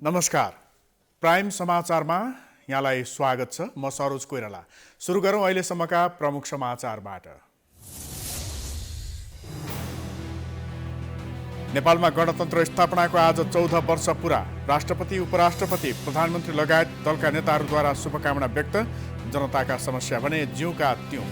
नमस्कार। प्राइम समाचारमा यहाँलाई स्वागत छ। म सरोज कोइराला। सुरु गरौँ अहिलेसम्मका प्रमुख समाचारबाट। नेपालमा गणतन्त्र स्थापनाको आज 14 वर्ष पुरा। राष्ट्रपति, उपराष्ट्रपति, प्रधानमन्त्री लगायत दलका नेताहरूद्वारा शुभकामना व्यक्त। जनताका समस्या भने ज्यूका त्यूँ।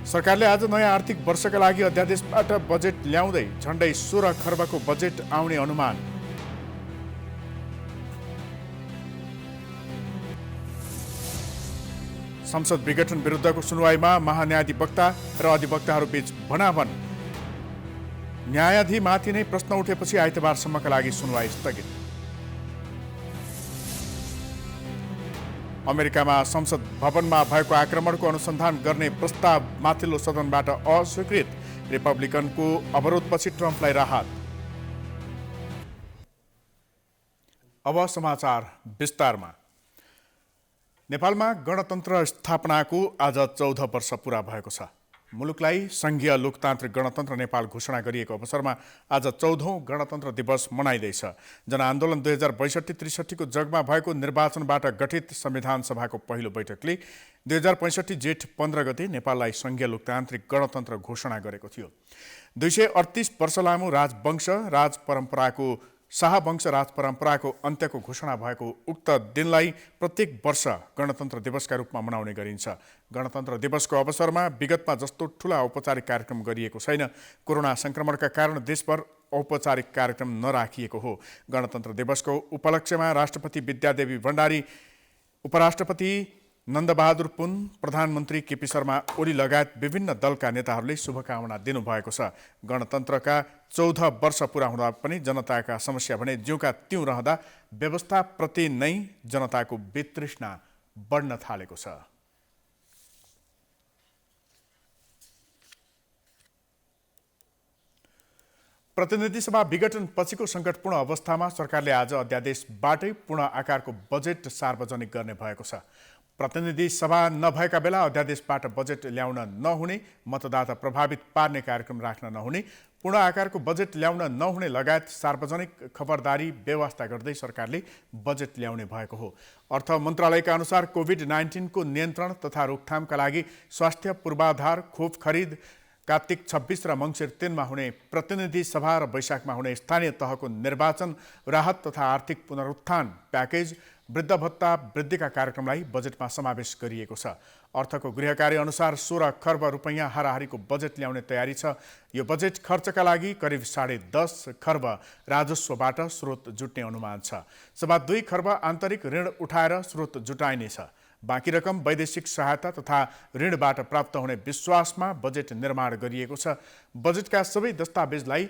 सरकारले आज नयाँ आर्थिक वर्षका लागि अध्यादेशबाट बजेट ल्याउँदै झण्डै 16 खर्बको बजेट आउने अनुमान। संसद विघटन विरुद्धको सुनवाईमा महान्यायाधिवक्ता र अधिवक्ताहरूबीच भनाभन। न्यायाधीमाथि नै प्रश्न उठेपछि आइतबारसम्मका लागि सुनवाई स्थगित। अमेरिकामा संसद भवनमा भएको आक्रमणको अनुसन्धान गर्ने प्रस्ताव माथिल्लो सदनबाट अस्वीकृत। रिपब्लिकनको अवरोधपछि ट्रम्पलाई राहत। अब समाचार विस्तारमा। नेपालमा गणतन्त्र स्थापनाको आज 14 वर्ष पुरा भएको छ। मुलुकलाई संघीय लोकतान्त्रिक गणतन्त्र नेपाल घोषणा गरिएको अवसरमा आज 14औं गणतन्त्र दिवस मनाइँदैछ। जनआन्दोलन 2062-63 को जगमा भएको निर्वाचनबाट गठित संविधान सभाको पहिलो बैठकले 2065 जेठ 15 गते नेपाललाई संघीय लोकतान्त्रिक गणतन्त्र घोषणा गरेको थियो। 238 वर्ष लामो शाहवंश राजपरम्पराको अन्त्यको घोषणा भएको उक्त दिनलाई प्रत्येक वर्ष गणतन्त्र दिवसका रूपमा मनाउने गरिन्छ। गणतन्त्र दिवसको अवसरमा विगतमा जस्तो ठूला औपचारिक कार्यक्रम गरिएको छैन। कोरोना संक्रमणका कारण देशभर औपचारिक कार्यक्रम नराखिएको हो। गणतन्त्र दिवसको उपलक्ष्यमा राष्ट्रपति विद्यादेवी भण्डारी, उपराष्ट्रपति नन्दबहादुर पुन, प्रधानमन्त्री केपी शर्मा ओली लगायत विभिन्न दलका नेताहरूले शुभकामना दिनुभएको छ। गणतन्त्रका 14 वर्ष पुरा हुँदा पनि जनताका समस्या भने ज्यूका त्यूँ रहँदा व्यवस्थाप्रति नै जनताको वितृष्णा बढ्न थालेको छ। प्रतिनिधि सभा विघटन पछिको सङ्कटपूर्ण अवस्थामा सरकारले आज अध्यादेशबाटै पूर्ण आकारको बजेट सार्वजनिक गर्ने भएको छ। प्रतिनिधि सभा नभएका बेला अध्यादेशबाट बजेट ल्याउन नहुने, मतदाता प्रभावित पार्ने कार्यक्रम राख्न नहुने, पूर्ण आकारको बजेट ल्याउन नहुने लगायत सार्वजनिक खबरदारी व्यवस्था गर्दै सरकारले बजेट ल्याउने भएको हो। अर्थ मन्त्रालयका अनुसार कोभिड-19 को नियन्त्रण तथा रोकथामका लागि स्वास्थ्य पूर्वाधार, खोप खरिद, कार्तिक 26 र मङ्सिर 3 मा हुने प्रतिनिधि सभा र वैशाखमा हुने स्थानीय तहको निर्वाचन, राहत तथा आर्थिक पुनरुत्थान प्याकेज, वृद्ध भत्ता वृद्धिका कार्यक्रमलाई बजेटमा समावेश गरिएको छ। अर्थको गृह कार्य अनुसार 16 खर्ब रुपैयाँ हाराहारीको बजेट ल्याउने तयारी छ। यो बजेट खर्चका लागि करिब 10.5 खर्ब राजस्वबाट स्रोत जुट्ने अनुमान छ। सवा 2 खर्ब आन्तरिक ऋण उठाएर स्रोत जुटाइनेछ। बाँकी रकम वैदेशिक सहायता तथा ऋणबाट प्राप्त हुने विश्वासमा बजेट निर्माण गरिएको छ। बजेटका सबै दस्तावेजलाई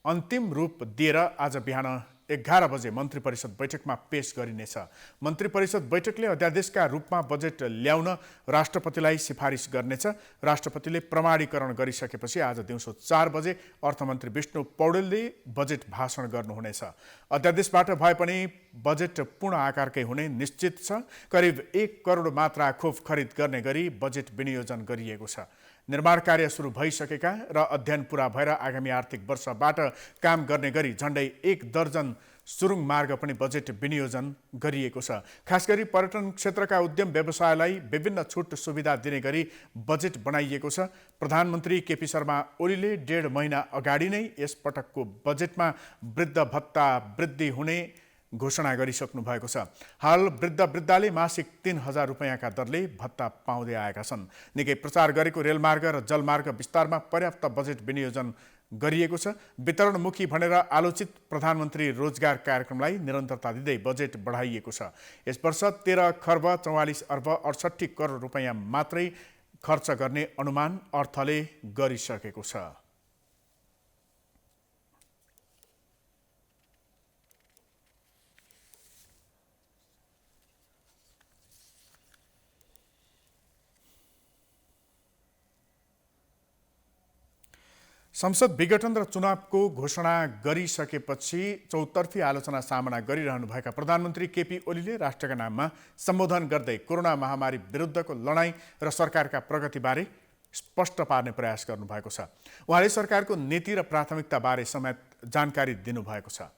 अन्तिम रूप दिएर आज बिहान 11 बजे मन्त्री परिषद बैठकमा पेश गरिनेछ। मन्त्री परिषद बैठकले अध्यादेशका रूपमा बजेट ल्याउन राष्ट्रपतिलाई सिफारिस गर्नेछ। राष्ट्रपतिले प्रमाणीकरण गरिसकेपछि आज दिउँसो 4 बजे अर्थमन्त्री विष्णु पौडेलले बजेट भाषण गर्नुहुनेछ। अध्यादेशबाट भए पनि बजेट पूर्ण आकारकै हुने निश्चित छ। करिब 1 करोड मात्रा खोप खरिद गर्ने गरी बजेट विनियोजन गरिएको छ। निर्माण कार्य सुरु भइसकेका र अध्ययन पूरा भएर आगामी आर्थिक वर्षबाट काम गर्ने गरी झण्डै 1 दर्जन सुरुङ मार्ग पनि बजेट विनियोजन गरिएको छ। खास गरी पर्यटन क्षेत्रका उद्यम व्यवसायलाई विभिन्न छुट सुविधा दिने गरी बजेट बनाइएको छ। प्रधानमन्त्री केपी शर्मा ओलीले 1.5 महिना अगाडि नै यस पटकको बजेटमा वृद्ध भत्ता वृद्धि हुने घोषणा गरिसक्नु भएको छ। हाल वृद्धाले मासिक 3,000 रुपैयाँका दरले भत्ता पाउँदै आएका छन्। निकै प्रचार गरेको रेलमार्ग र जलमार्ग विस्तारमा पर्याप्त बजेट विनियोजन गरिएको छ। वितरणमुखी भनेर आलोचित प्रधानमन्त्री रोजगार कार्यक्रमलाई निरन्तरता दिँदै बजेट बढाइएको छ। यस वर्ष 13 खर्ब 44 अर्ब 68 करोड रुपैयाँ मात्रै खर्च गर्ने अनुमान अर्थले गरिसकेको छ। संसद विघटन र चुनावको घोषणा गरिसकेपछि चौतर्फी आलोचना सामना गरिरहनुभएका प्रधानमन्त्री केपी ओलीले राष्ट्रका नाममा सम्बोधन गर्दै कोरोना महामारी विरुद्धको लडाईँ र सरकारका प्रगतिबारे स्पष्ट पार्ने प्रयास गर्नुभएको छ। उहाँले सरकारको नीति र प्राथमिकताबारे समेत जानकारी दिनुभएको छ।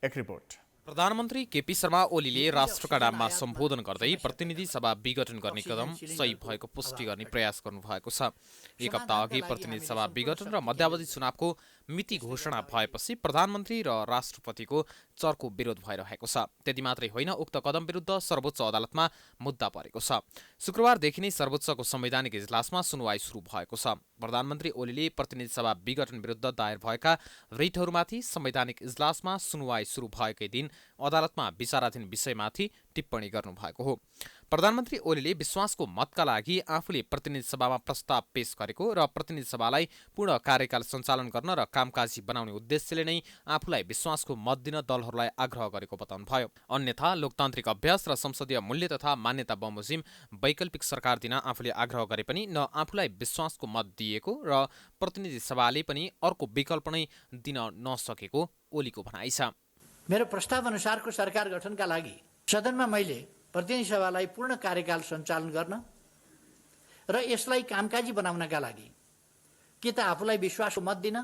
एक रिपोर्ट। प्रधानमन्त्री केपी शर्मा ओलीले राष्ट्रका नाममा सम्बोधन गर्दै प्रतिनिधि सभा विघटन गर्ने कदम सही भएको पुष्टि गर्ने प्रयास गर्नुभएको छ। एक हप्ता अघि प्रतिनिधि सभा विघटन र मध्यावधि चुनावको मिति घोषणा भएपछि प्रधानमन्त्री र राष्ट्रपतिको चर्को विरोध भइरहेको छ। त्यति मात्रै होइन, उक्त कदम विरुद्ध सर्वोच्च अदालतमा मुद्दा परेको छ। शुक्रबारदेखि नै सर्वोच्चको संवैधानिक इजलासमा सुनवाई सुरु भएको छ। प्रधानमन्त्री ओलीले प्रतिनिधि सभा विघटन विरुद्ध दायर भएका रिटहरूमाथि संवैधानिक इजलासमा सुनवाई सुरु भएकै दिन अदालतमा विचाराधीन विषयमाथि टिप्पणी गर्नुभएको हो। प्रधानमन्त्री ओलीले विश्वासको मतका लागि आफूले प्रतिनिधि सभामा प्रस्ताव पेश गरेको र प्रतिनिधि सभालाई पूर्ण कार्यकाल सञ्चालन गर्न र कामकाजी बनाउने उद्देश्यले नै आफूलाई विश्वासको मत दिन दलहरूलाई आग्रह गरेको बताउनुभयो। अन्यथा लोकतान्त्रिक अभ्यास र संसदीय मूल्य तथा मान्यता बमोजिम वैकल्पिक सरकार दिन आफूले आग्रह गरे पनि न आफूलाई विश्वासको मत दिएको र प्रतिनिधि सभाले पनि अर्को विकल्प नै दिन नसकेको ओलीको भनाइ छ। मेरो प्रस्ताव अनुसारको सरकार गठनका लागि सदनमा मैले प्रतिनिधि सभालाई पूर्ण कार्यकाल सञ्चालन गर्न र यसलाई कामकाजी बनाउनका लागि कि त आफूलाई विश्वासको मत दिन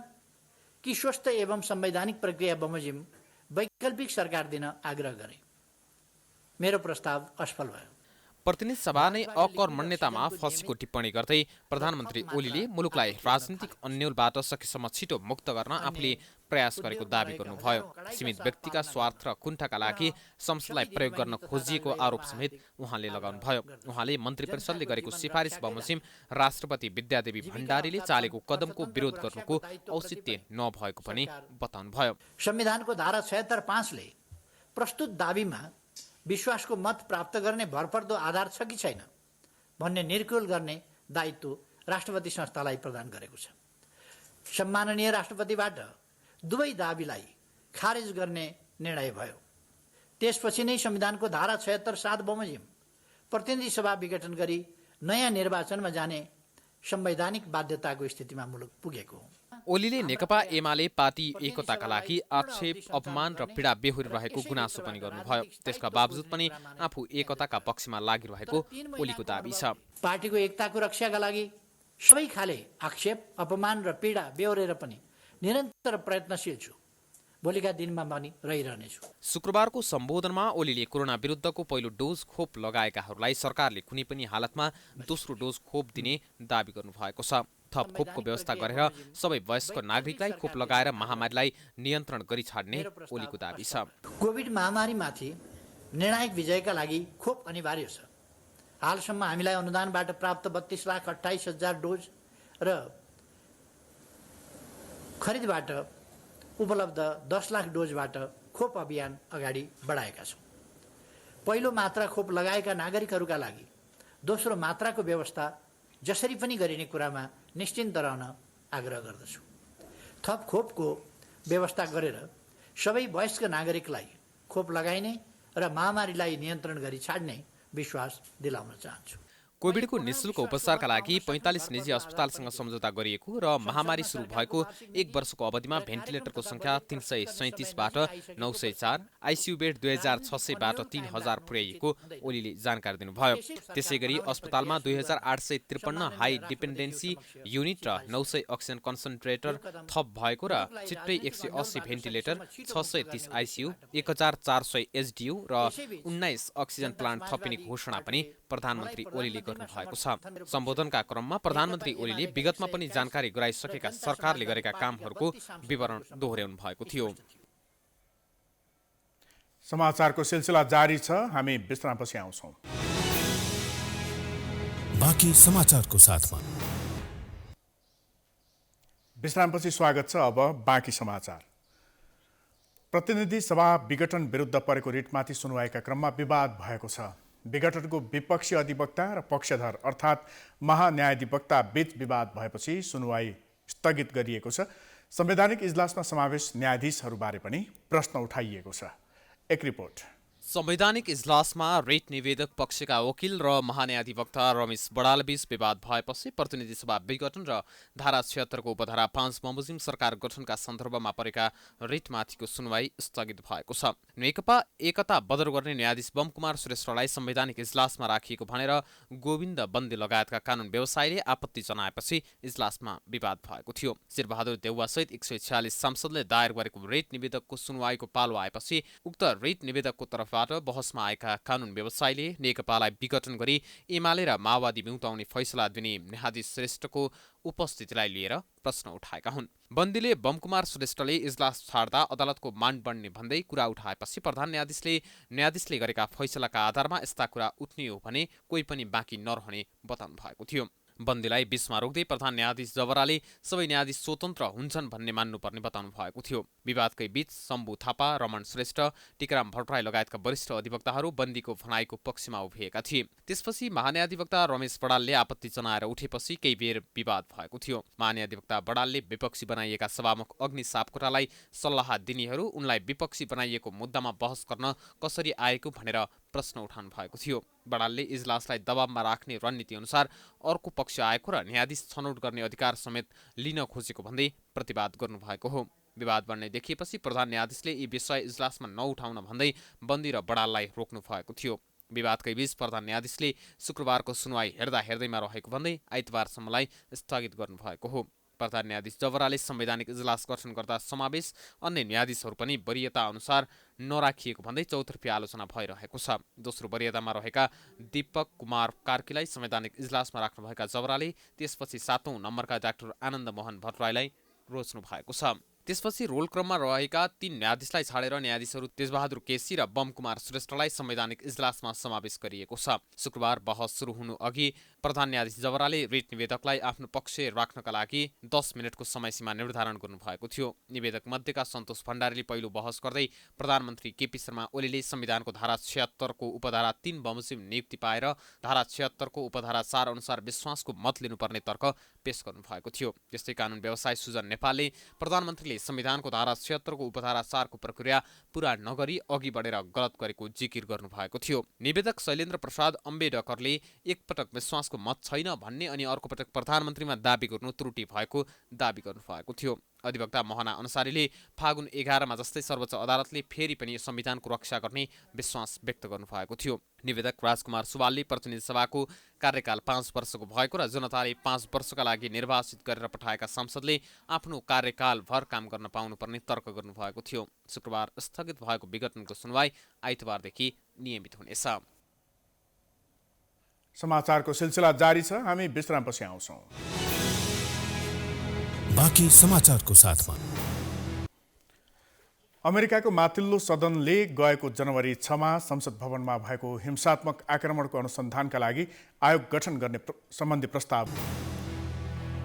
कि स्वस्थ एवं संवैधानिक प्रक्रिया बमोजिम वैकल्पिक सरकार दिन आग्रह गरे। मेरो प्रस्ताव असफल भयो। प्रतिनिधि सभा नै अकर्मण्यतामा फँसेको टिप्पणी गर्दै प्रधानमन्त्री ओलीले मुलुकलाई राजनीतिक अन्यलबाट सकेसम्म छिटो मुक्त गर्न आफूले प्रयास गरेको दावी गर्नुभयो। सीमित व्यक्तिका स्वार्थ र कुण्ठाका लागि संसदलाई प्रयोग गर्न खोजिएको आरोप समेत उहाँले लगाउनुभयो। उहाँले मन्त्री परिषदले गरेको सिफारिस बमोजिम राष्ट्रपति विद्यादेवी भण्डारीले चालेको कदमको विरोध गर्नुको औचित्य नभएको पनि बताउनुभयो। संविधानको धारा 76(5) ले प्रस्तुत दावीमा विश्वासको मत प्राप्त गर्ने भरपर्दो आधार छ कि छैन भन्ने निर्कुल गर्ने दायित्व राष्ट्रपति संस्थालाई प्रदान गरेको छ। सम्माननीय राष्ट्रपतिबाट दुवै दावीलाई खारेज गर्ने निर्णय भयो। त्यसपछि नै संविधानको धारा 76(7) बमोजिम प्रतिनिधि सभा विघटन गरी नयाँ निर्वाचनमा जाने संवैधानिक बाध्यताको स्थितिमा मुलुक पुगेको हो। ओलीले नेकपा एमाले पार्टी एकताका लागि आक्षेप, अपमान र पीडा बेहोरिरहेको गुनासो पनि गर्नुभयो। त्यसका बावजुद पनि आफू एकताका पक्षमा लागिरहेको ओलीको दाबी छ। पार्टीको एकताको रक्षाका लागि सबै खाले आक्षेप, अपमान र पीडा बेहोरेर पनि निरन्तर प्रयत्नशील छु। भोलिका दिनमा पनि रहिरहनेछु। शुक्रबारको सम्बोधनमा ओलीले कोरोना विरुद्धको पहिलो डोज खोप लगाएकाहरूलाई सरकारले कुनै पनि हालतमा दोस्रो डोज खोप दिने दावी गर्नुभएको छ। थप खोपको व्यवस्था गरेर सबै वयस्क नागरिकलाई खोप लगाएर महामारीलाई नियन्त्रण गरी छाड्ने ओलीको दाबी छ। कोभिड महामारीमाथि निर्णायक विजयका लागि खोप अनिवार्य छ। हालसम्म हामीलाई अनुदानबाट प्राप्त 32,28,000 डोज र खरिदबाट उपलब्ध 10 लाख डोजबाट खोप अभियान अगाडि बढाएका छौँ। पहिलो मात्रा खोप लगाएका नागरिकहरूका लागि दोस्रो मात्राको व्यवस्था जसरी पनि गरिने कुरामा निश्चिन्त रहन आग्रह गर्दछु। थप खोपको व्यवस्था गरेर सबै वयस्क नागरिकलाई खोप लगाइने र महामारीलाई नियन्त्रण गरी छाड्ने विश्वास दिलाउन चाहन्छु। कोभिडको निःशुल्क उपचारका लागि 45 निजी अस्पतालसँग सम्झौता गरिएको र महामारी सुरु भएको 1 वर्षको अवधिमा भेन्टिलेटरको संख्या 337बाट 904, आइसियु बेड 2600बाट 3000 पुर्याइएको ओलीले जानकारी दिनुभयो। त्यसैगरी अस्पतालमा 2853 हाई डिपेन्डेन्सी युनिट र 900 अक्सिजन कन्सन्ट्रेटर थप भएको र छिट्टै 180 भेन्टिलेटर, 630 आइसियु, 1400 एचडियु र 19 अक्सिजन प्लान्ट थपिने घोषणा पनि प्रधानमन्त्री ओलीले गर्नुभएको छ। सम्बोधनका क्रममा प्रधानमन्त्री ओलीले विगतमा पनि जानकारी गराइसकेका सरकारले गरेका कामहरूको विवरण दोहोर्याउनु भएको थियो। समाचारको सिलसिला जारी छ। हामी विश्रामपछि आउँछौँ। बाँकी समाचारको साथमा विश्रामपछि स्वागत छ। अब बाँकी समाचार। प्रतिनिधि सभा विघटन विरुद्ध परेको रिटमाथि सुनवाईका क्रममा विवाद भएको छ। विघटनको विपक्षी अधिवक्ता र पक्षधर अर्थात् महान्यायाधिवक्ता बीच विवाद भएपछि सुनवाई स्थगित गरिएको छ। संवैधानिक इजलासमा समावेश न्यायाधीशहरूबारे पनि प्रश्न उठाइएको छ। एक रिपोर्ट। संवैधानिक इजलासमा रेट निवेदक पक्षका वकिल र महान्यायाधिवक्ता रमेश बडालबीच विवाद भएपछि प्रतिनिधि सभा विघटन र धारा 76 को उपधारा 5 बमोजिम सरकार गठनका सन्दर्भमा परेका रेटमाथिको सुनवाई स्थगित भएको छ। नेकपा एकता बदर गर्ने न्यायाधीश बमकुमार श्रेष्ठलाई संवैधानिक इजलासमा राखिएको भनेर गोविन्द बन्दी लगायतका कानून व्यवसायीले आपत्ति जनाएपछि इजलासमा विवाद भएको थियो। शेरबहादुर देउवासहित 146 सांसदले दायर गरेको रेट निवेदकको सुनवाईको पालो आएपछि उक्त रेट निवेदकको तर्फबाट बहसमा आएका कानून व्यवसायीले नेकपालाई विघटन गरी एमाले र माओवादी मिउताउने फैसला दिने न्यायाधीश श्रेष्ठको उपस्थितिलाई लिएर प्रश्न उठाएका हुन्। बन्दीले बमकुमार श्रेष्ठले इजलास छाड्दा अदालतको मान बढ्ने भन्दै कुरा उठाएपछि प्रधान न्यायाधीशले गरेका फैसलाका आधारमा यस्ता कुरा उठ्ने हो भने कोही पनि बाँकी नरहने बताउनु भएको थियो। बन्दीलाई बीचमा रोक्दै प्रधान न्यायाधीश जवराले सबै न्यायाधीश स्वतन्त्र हुन्छन् भन्ने मान्नुपर्ने बताउनु भएको थियो। विवादकै बीच शम्भु थापा, रमण श्रेष्ठ, टिकाराम भट्टराई लगायतका वरिष्ठ अधिवक्ताहरू बन्दीको भनाइको पक्षमा उभिएका थिए। त्यसपछि महान्यायाधिवक्ता रमेश बडालले आपत्ति जनाएर उठेपछि केही बेर विवाद भएको थियो। महान्यायाधिवक्ता बडालले विपक्षी बनाइएका सभामुख अग्नि सापकोटालाई सल्लाह दिनेहरू उनलाई विपक्षी बनाइएको मुद्दामा बहस गर्न कसरी आएको भनेर प्रश्न उठाउनु भएको थियो। बडालले इजलासलाई दबावमा राख्ने रणनीति अनुसार अर्को पक्ष आएको र न्यायाधीश छनौट गर्ने अधिकार समेत लिन खोजेको भन्दै प्रतिवाद गर्नुभएको हो। विवाद बढ्ने देखिएपछि प्रधान न्यायाधीशले यी विषय इजलासमा नउठाउन भन्दै बन्दी र बडाललाई रोक्नु भएको थियो। विवादकै बीच प्रधान न्यायाधीशले शुक्रबारको सुनवाई हेर्दैमा रहेको भन्दै आइतबारसम्मलाई स्थगित गर्नुभएको हो। प्रधान न्यायाधीश जवराले संवैधानिक इजलास गठन गर्दा समावेश अन्य न्यायाधीशहरू पनि वरियता अनुसार नराखिएको भन्दै चौतर्फी आलोचना भइरहेको छ। दोस्रो वरियतामा रहेका दीपक कुमार कार्कीलाई संवैधानिक इजलासमा राख्नुभएका जवराले त्यसपछि 7औं नम्बरका डाक्टर आनन्द मोहन भट्टराईलाई रोज्नु भएको छ। त्यसपछि रोल क्रममा रहेका 3 न्यायाधीशलाई छाडेर न्यायाधीशहरू तेजबहादुर केसी र बमकुमार श्रेष्ठलाई संवैधानिक इजलासमा समावेश गरिएको छ। शुक्रबार बहस सुरु हुनु अघि प्रधान न्यायाधीश जवराले रेट निवेदकलाई आफ्नो पक्ष राख्नका लागि 10 मिनटको समयसीमा निर्धारण गर्नुभएको थियो। निवेदक मध्येका सन्तोष भण्डारीले पहिलो बहस गर्दै प्रधानमन्त्री केपी शर्मा ओलीले संविधानको धारा 76 को उपधारा 3 बमोजिम नियुक्ति पाएर धारा 76 को उपधारा 4 अनुसार विश्वासको मत लिनुपर्ने तर्क पेश गर्नुभएको थियो। त्यस्तै कानून व्यवसायी सुजन नेपालले प्रधानमन्त्रीले संविधानको धारा 76 को उपधारा 4 को प्रक्रिया पूरा नगरी अघि बढेर गलत गरेको जिकिर गर्नुभएको थियो। निवेदक शैलेन्द्र प्रसाद अम्बेडकरले एकपटक विश्वासको मत छैन भन्ने अनि अर्को पटक प्रधानमन्त्रीमा दाबी गर्नु त्रुटि भएको दाबी गर्नुभएको थियो। अधिवक्ता मोहना अनुसारीले फागुन 11 जस्तै सर्वोच्च अदालतले फेरि पनि संविधानको रक्षा गर्ने विश्वास व्यक्त गर्नुभएको थियो। निवेदक राजकुमार सुवालले प्रतिनिधि सभाको कार्यकाल 5 वर्षको भएको र जनताले 5 वर्षका लागि निर्वाचित गरेर पठाएका सांसदले आफ्नो कार्यकालभर काम गर्न पाउनुपर्ने तर्क गर्नुभएको थियो। शुक्रबार स्थगित भएको विघटनको सुनवाई आइतबारदेखि नियमित हुनेछ। समाचारको सिलसिला जारी छ। हामी विश्रामपछि आउँछौँ। बाँकी समाचारको साथमा अमेरिकाको माथिल्लो सदनले गएको जनवरी 6मा संसद भवनमा भएको हिंसात्मक आक्रमणको अनुसन्धानका लागि आयोग गठन गर्ने सम्बन्धी प्रस्ताव।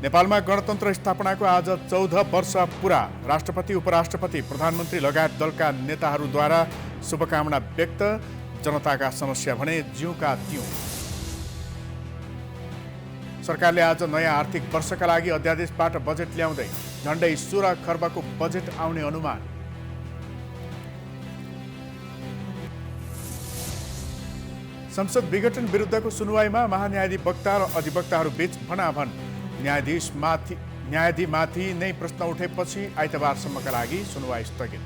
नेपालमा गणतन्त्र स्थापनाको आज 14 वर्ष पुरा। राष्ट्रपति, उपराष्ट्रपति, प्रधानमन्त्री लगायत दलका नेताहरूद्वारा शुभकामना व्यक्त। जनताका समस्या भने ज्यूका त्यौं। सरकारले आज नयाँ आर्थिक वर्षका लागि अध्यादेशबाट बजेट ल्याउँदै झण्डै 16 खर्बको बजेट आउने अनुमान। संसद विघटन विरुद्धको सुनवाईमा महान्यायाधिवक्ता र अधिवक्ताहरू बीच भनाभन। न्यायाधीमाथि नै प्रश्न उठेपछि आइतबारसम्मका लागि सुनवाई स्थगित।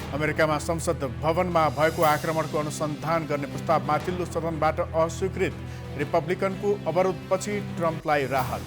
अमेरिकामा संसद भवनमा भएको आक्रमणको अनुसन्धान गर्ने प्रस्ताव माथिल्लो सदनबाट अस्वीकृत। रिपब्लिकनको अवरोधपछि ट्रम्पलाई राहत।